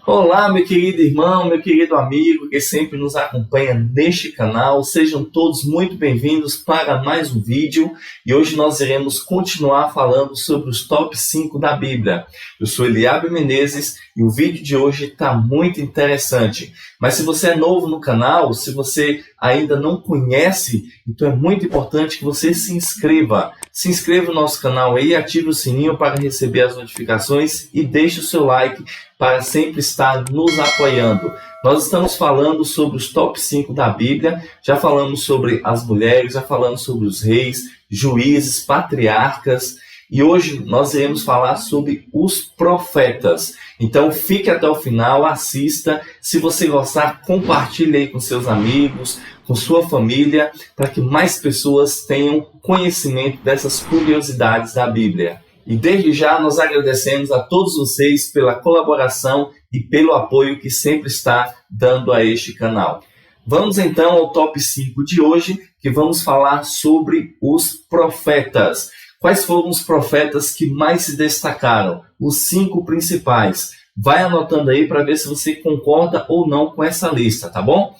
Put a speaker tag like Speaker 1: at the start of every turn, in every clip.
Speaker 1: Olá, meu querido irmão, meu querido amigo que sempre nos acompanha neste canal. Sejam todos muito bem-vindos para mais um vídeo e hoje nós iremos continuar falando sobre os top 5 da Bíblia. Eu sou Eliabe Menezes e o vídeo de hoje está muito interessante. Mas se você é novo no canal, se você ainda não conhece, então é muito importante que você se inscreva. Se inscreva no nosso canal aí, ative o sininho para receber as notificações e deixe o seu like para sempre estar nos apoiando. Nós estamos falando sobre os top 5 da Bíblia, já falamos sobre as mulheres, já falamos sobre os reis, juízes, patriarcas, e hoje nós iremos falar sobre os profetas. Então fique até o final, assista. Se você gostar, compartilhe aí com seus amigos, com sua família, para que mais pessoas tenham conhecimento dessas curiosidades da Bíblia. E desde já nós agradecemos a todos vocês pela colaboração e pelo apoio que sempre está dando a este canal. Vamos então ao top 5 de hoje, que vamos falar sobre os profetas. Quais foram os profetas que mais se destacaram? Os 5 principais. Vai anotando aí para ver se você concorda ou não com essa lista, tá bom?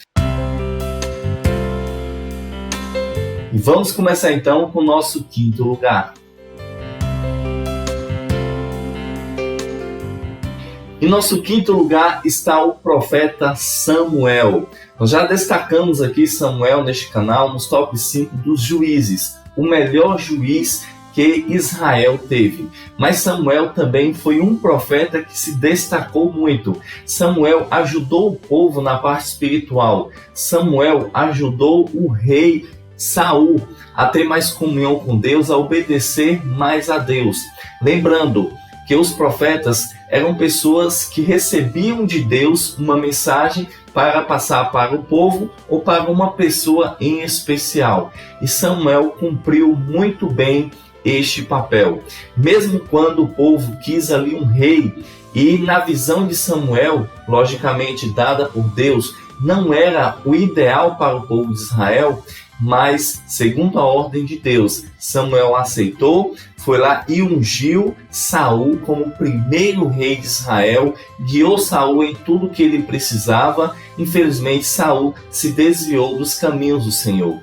Speaker 1: E vamos começar então com o nosso quinto lugar. Em nosso quinto lugar está o profeta Samuel. Nós já destacamos aqui Samuel neste canal nos top 5 dos juízes, o melhor juiz que Israel teve. Mas Samuel também foi um profeta que se destacou muito. Samuel ajudou o povo na parte espiritual. Samuel ajudou o rei Saul a ter mais comunhão com Deus, a obedecer mais a Deus. Lembrando que os profetas eram pessoas que recebiam de Deus uma mensagem para passar para o povo ou para uma pessoa em especial. E Samuel cumpriu muito bem este papel. Mesmo quando o povo quis ali um rei, e na visão de Samuel, logicamente dada por Deus, não era o ideal para o povo de Israel, mas segundo a ordem de Deus, Samuel aceitou, foi lá e ungiu Saul como o primeiro rei de Israel, guiou Saul em tudo que ele precisava. Infelizmente, Saul se desviou dos caminhos do Senhor.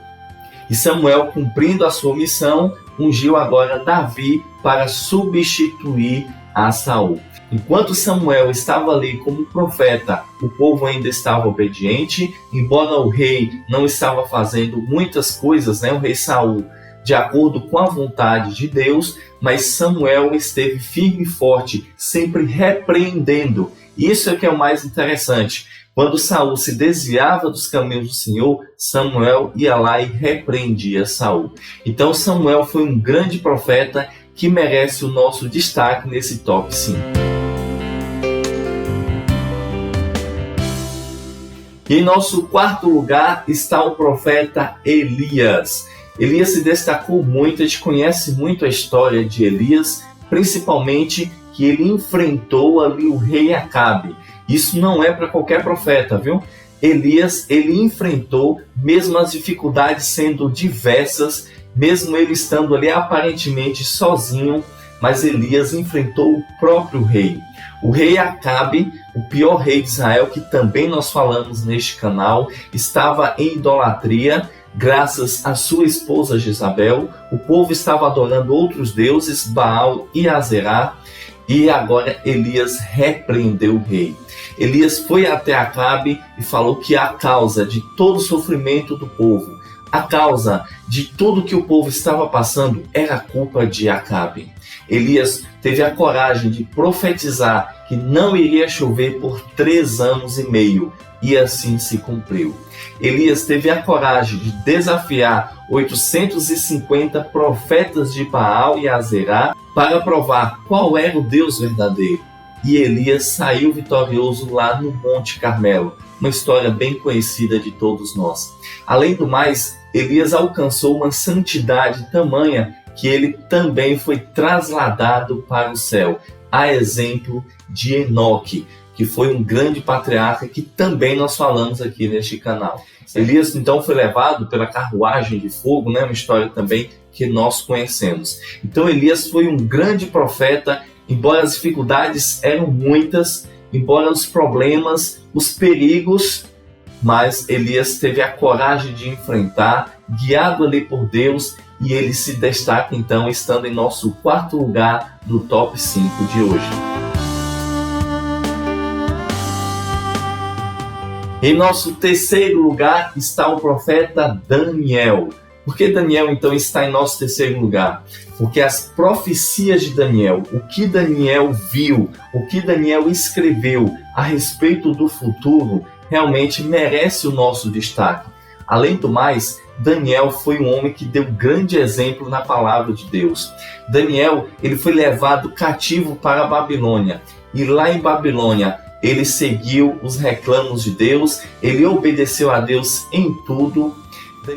Speaker 1: E Samuel, cumprindo a sua missão, ungiu agora Davi para substituir a Saul. Enquanto Samuel estava ali como profeta, o povo ainda estava obediente, embora o rei não estava fazendo muitas coisas, o rei Saul, de acordo com a vontade de Deus, mas Samuel esteve firme e forte, sempre repreendendo. Isso é que é o mais interessante. Quando Saul se desviava dos caminhos do Senhor, Samuel ia lá e repreendia Saul. Então Samuel foi um grande profeta que merece o nosso destaque nesse top 5. E em nosso quarto lugar está o profeta Elias. Elias se destacou muito, a gente conhece muito a história de Elias, principalmente que ele enfrentou ali o rei Acabe. Isso não é para qualquer profeta, viu? Elias, ele enfrentou, mesmo as dificuldades sendo diversas, mesmo ele estando ali aparentemente sozinho, mas Elias enfrentou o próprio rei. O rei Acabe, o pior rei de Israel, que também nós falamos neste canal, estava em idolatria. Graças à sua esposa Jezabel, o povo estava adorando outros deuses, Baal e Azerá, e agora Elias repreendeu o rei. Elias foi até Acabe e falou que a causa de todo o sofrimento do povo, a causa de tudo que o povo estava passando, era culpa de Acabe. Elias teve a coragem de profetizar que não iria chover por 3 anos e meio, e assim se cumpriu. Elias teve a coragem de desafiar 850 profetas de Baal e Azerá para provar qual era o Deus verdadeiro. E Elias saiu vitorioso lá no Monte Carmelo, uma história bem conhecida de todos nós. Além do mais, Elias alcançou uma santidade tamanha que ele também foi trasladado para o céu, a exemplo de Enoque, que foi um grande patriarca que também nós falamos aqui neste canal. Elias então foi levado pela carruagem de fogo, uma história também que nós conhecemos. Então Elias foi um grande profeta, embora as dificuldades eram muitas, embora os problemas, os perigos, mas Elias teve a coragem de enfrentar, guiado ali por Deus, e ele se destaca então estando em nosso quarto lugar do top 5 de hoje. Em nosso terceiro lugar está o profeta Daniel. Por que Daniel então está em nosso terceiro lugar? Porque as profecias de Daniel, o que Daniel viu, o que Daniel escreveu a respeito do futuro, realmente merece o nosso destaque. Além do mais, Daniel foi um homem que deu grande exemplo na palavra de Deus. Daniel, ele foi levado cativo para a Babilônia, e lá em Babilônia ele seguiu os reclamos de Deus, ele obedeceu a Deus em tudo.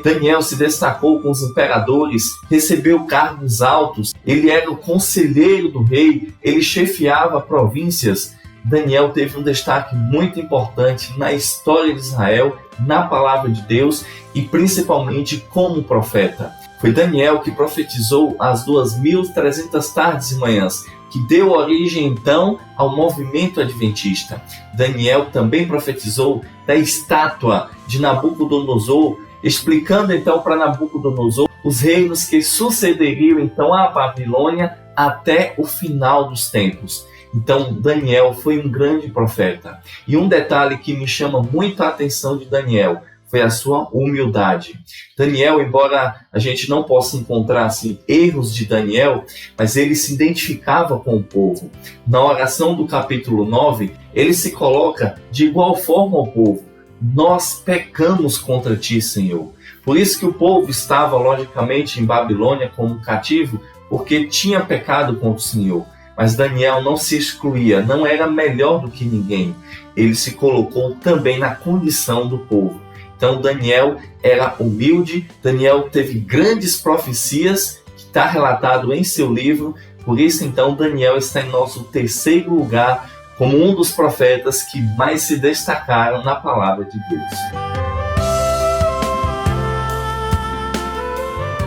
Speaker 1: Daniel se destacou com os imperadores, recebeu cargos altos, ele era o conselheiro do rei, ele chefiava províncias. Daniel teve um destaque muito importante na história de Israel, na palavra de Deus e principalmente como profeta. Foi Daniel que profetizou as 2.300 tardes e manhãs, que deu origem então ao movimento adventista. Daniel também profetizou da estátua de Nabucodonosor, explicando então para Nabucodonosor os reinos que sucederiam então à Babilônia até o final dos tempos. Então Daniel foi um grande profeta. E um detalhe que me chama muito a atenção de Daniel foi a sua humildade. Daniel, embora a gente não possa encontrar assim, erros de Daniel, mas ele se identificava com o povo. Na oração do capítulo 9, ele se coloca de igual forma ao povo. Nós pecamos contra ti, Senhor. Por isso que o povo estava, logicamente, em Babilônia como cativo, porque tinha pecado contra o Senhor. Mas Daniel não se excluía, não era melhor do que ninguém. Ele se colocou também na condição do povo. Então Daniel era humilde, Daniel teve grandes profecias, que está relatado em seu livro. Por isso então Daniel está em nosso terceiro lugar como um dos profetas que mais se destacaram na palavra de Deus.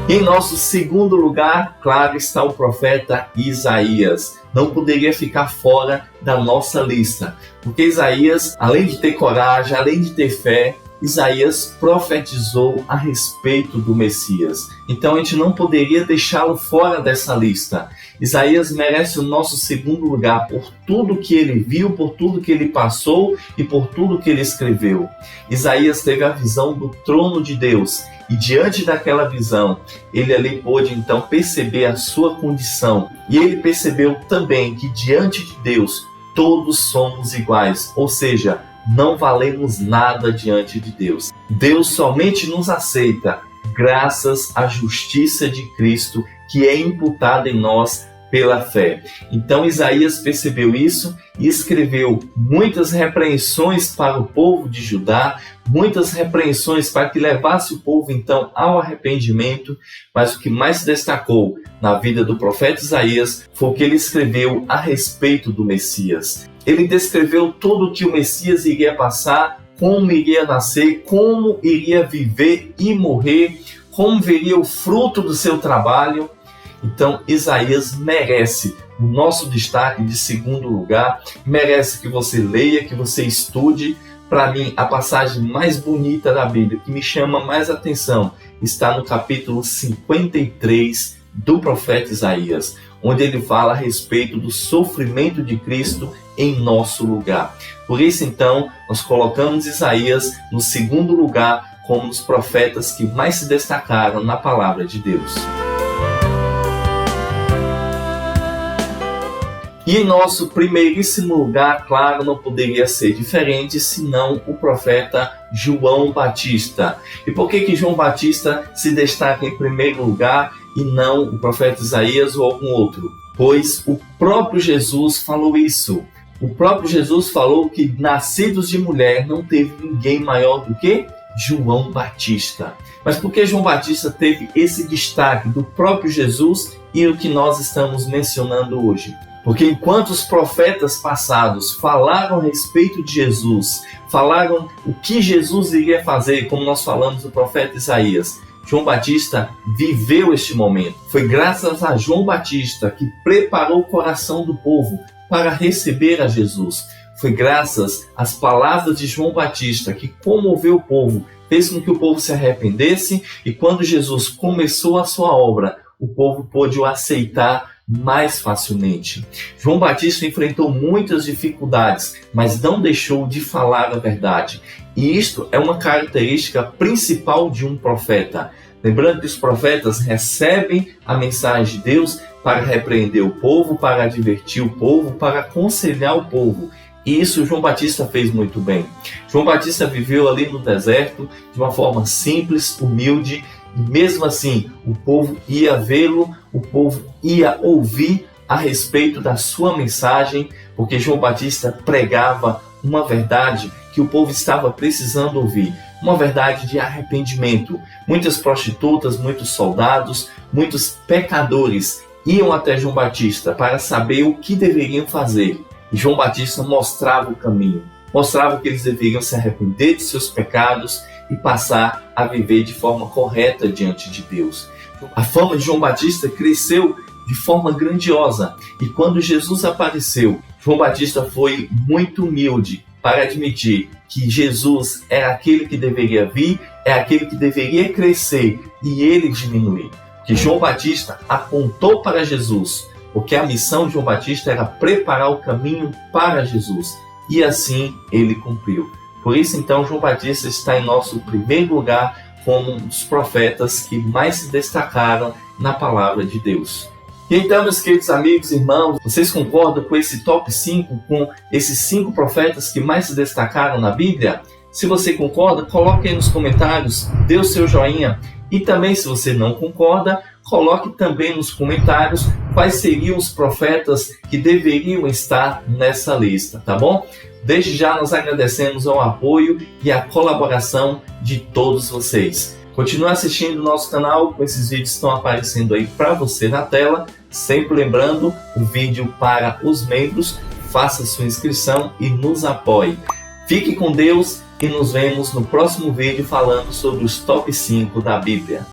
Speaker 1: Em nosso segundo lugar, claro, está o profeta Isaías. Não poderia ficar fora da nossa lista, porque Isaías, além de ter coragem, além de ter fé, Isaías profetizou a respeito do Messias. Então a gente não poderia deixá-lo fora dessa lista. Isaías merece o nosso segundo lugar por tudo que ele viu, por tudo que ele passou e por tudo que ele escreveu. Isaías teve a visão do trono de Deus e diante daquela visão, ele ali pôde então perceber a sua condição. E ele percebeu também que diante de Deus todos somos iguais, ou seja, não valemos nada diante de Deus. Deus somente nos aceita graças à justiça de Cristo que é imputada em nós pela fé. Então Isaías percebeu isso e escreveu muitas repreensões para o povo de Judá, muitas repreensões para que levasse o povo então ao arrependimento, mas o que mais se destacou na vida do profeta Isaías foi o que ele escreveu a respeito do Messias. Ele descreveu tudo o que o Messias iria passar, como iria nascer, como iria viver e morrer, como veria o fruto do seu trabalho. Então Isaías merece o nosso destaque de segundo lugar, merece que você leia, que você estude. Para mim, a passagem mais bonita da Bíblia, que me chama mais atenção, está no capítulo 53 do profeta Isaías, onde ele fala a respeito do sofrimento de Cristo em nosso lugar. Por isso, então, nós colocamos Isaías no segundo lugar como um dos profetas que mais se destacaram na palavra de Deus. E em nosso primeiríssimo lugar, claro, não poderia ser diferente senão o profeta João Batista. E por que João Batista se destaca em primeiro lugar e não o profeta Isaías ou algum outro? Pois o próprio Jesus falou isso. O próprio Jesus falou que nascidos de mulher não teve ninguém maior do que João Batista. Mas por que João Batista teve esse destaque do próprio Jesus e o que nós estamos mencionando hoje? Porque enquanto os profetas passados falaram a respeito de Jesus, falaram o que Jesus iria fazer, como nós falamos do profeta Isaías, João Batista viveu este momento. Foi graças a João Batista que preparou o coração do povo para receber a Jesus. foi graças às palavras de João Batista que comoveu o povo, fez com que o povo se arrependesse, e quando Jesus começou a sua obra, o povo pôde o aceitar mais facilmente. João Batista enfrentou muitas dificuldades, mas não deixou de falar a verdade. E isto é uma característica principal de um profeta. Lembrando que os profetas recebem a mensagem de Deus para repreender o povo, para advertir o povo, para aconselhar o povo. E isso João Batista fez muito bem. João Batista viveu ali no deserto de uma forma simples, humilde, e mesmo assim o povo ia vê-lo, o povo ia ouvir a respeito da sua mensagem, porque João Batista pregava uma verdade que o povo estava precisando ouvir, uma verdade de arrependimento. Muitas prostitutas, muitos soldados, muitos pecadores iam até João Batista para saber o que deveriam fazer. E João Batista mostrava o caminho, mostrava que eles deveriam se arrepender de seus pecados e passar a viver de forma correta diante de Deus. A fama de João Batista cresceu de forma grandiosa, e quando Jesus apareceu, João Batista foi muito humilde para admitir que Jesus era aquele que deveria vir, é aquele que deveria crescer e ele diminuir. Que João Batista apontou para Jesus, porque a missão de João Batista era preparar o caminho para Jesus, e assim ele cumpriu. Por isso, então, João Batista está em nosso primeiro lugar como um dos profetas que mais se destacaram na palavra de Deus. E então, meus queridos amigos e irmãos, vocês concordam com esse top 5, com esses 5 profetas que mais se destacaram na Bíblia? Se você concorda, coloque aí nos comentários, dê o seu joinha. E também, se você não concorda, coloque também nos comentários quais seriam os profetas que deveriam estar nessa lista, tá bom? Desde já nós agradecemos ao apoio e a colaboração de todos vocês. Continue assistindo o nosso canal, com esses vídeos que estão aparecendo aí para você na tela. Sempre lembrando, o vídeo para os membros, faça sua inscrição e nos apoie. Fique com Deus e nos vemos no próximo vídeo falando sobre os top 5 da Bíblia.